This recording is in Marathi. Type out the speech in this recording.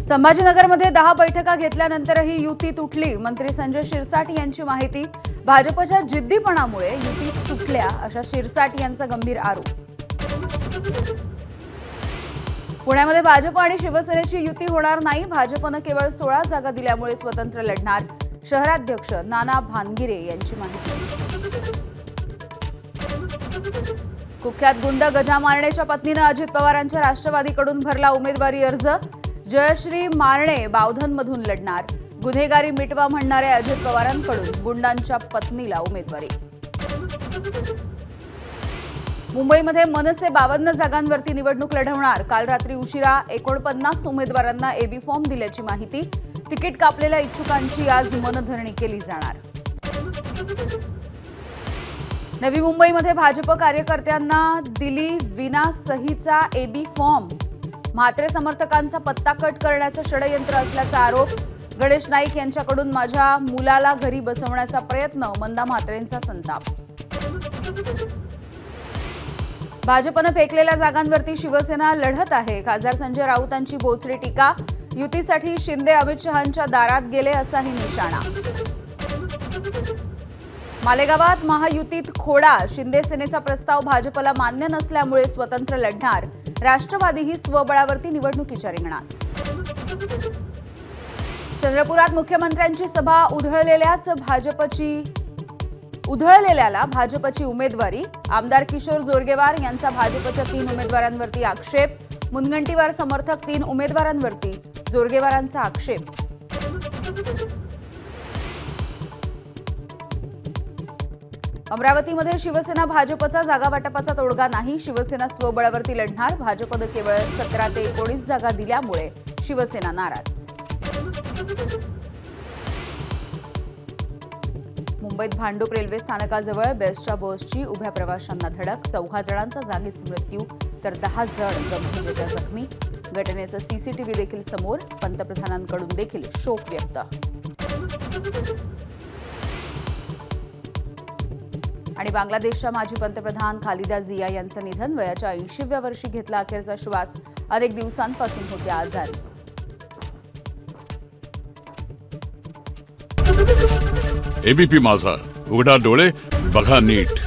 संभाजीनगरमध्ये 10 बैठका घेतल्यानंतरही युती तुटली। मंत्री संजय शिरसाट यांची माहिती। भाजपच्या जिद्दीपणामुळे युती तुटल्या अशा शिरसाट यांचा गंभीर आरोप। पुण्यामध्ये भाजप आणि शिवसेनेची युती होणार नाही। भाजपने केवळ 16 जागा दिल्यामुळे स्वतंत्र लढणार। शहराध्यक्ष नाना भानगिरे यांची माहिती। कुख्यात गुंड गजा मारणेच्या पत्नीने अजित पवारांच्या राष्ट्रवादीकडून भरला उमेदवारी अर्ज। जयश्री मारणे बावधनमधून लढणार। गुन्हेगारी मिटवा म्हणणाऱ्या अजित पवारांकडून गुंडांच्या पत्नीला उमेदवारी। मुंबईमध्ये मनसे 52 जागांवरती निवडणूक लढवणार। काल रात्री उशिरा 49 उमेदवारांना एबी फॉर्म दिल्याची माहिती। तिकीट कापलेल्या इच्छुकांची आज मनधरणी केली जाणार। नवी मुंबईमध्ये भाजप कार्यकर्त्यांना दिली विना सहीचा एबी फॉर्म। म्हात्रे समर्थकांचा पत्ता कट करण्याचं षडयंत्र असल्याचा आरोप। गणेश नाईक यांच्याकडून माझ्या मुलाला घरी बसवण्याचा प्रयत्न। मंदा म्हात्रेंचा संताप। भाजपने फेकलेल्या जागांवरती शिवसेना लढत आहे। खासदार संजय राऊतांची बोचरी टीका। युतीसाठी शिंदे अमित शहांच्या दारात गेले असाही निशाणा। मालेगावात महायुतीत खोडा। शिंदे सेनेचा प्रस्ताव भाजपला मान्य नसल्यामुळे स्वतंत्र लढणार। राष्ट्रवादीही स्वबळावरती निवडणुकीच्या रिंगणात। चंद्रपुरात मुख्यमंत्र्यांची सभा उधळलेल्याला भाजपची उमेदवारी। आमदार किशोर जोरगेवार यांचा भाजपच्या 3 उमेदवारांवरती आक्षेप। मुनगंटीवार समर्थक 3 उमेदवारांवरती जोरगेवारांचा आक्षेप। अमरावतीमध्ये शिवसेना भाजपचा जागा वाटपाचा तोडगा नाही। शिवसेना स्वबळावरती लढणार। भाजपने केवळ 17 ते 19 जागा दिल्यामुळे शिवसेना नाराज। मुंबईत भांडूप रेल्वे स्थानकाजवळ बेस्टच्या बसची उभ्या प्रवाशांना धडक। 14 जणांचा जागीच मृत्यू तर 10 जण गंभीररीत्या जखमी। घटनेचं सीसीटीव्ही देखील समोर। पंतप्रधानांकडून देखील शोक व्यक्त। आणि बांगलादेशच्या माजी पंतप्रधान खालिदा जिया यांचं निधन। वयाच्या 80व्या वर्षी घेतला अखेरचा श्वास। अनेक दिवसांपासून होते आजारी। एबीपी माझा, उघडा डोळे बघा नीट।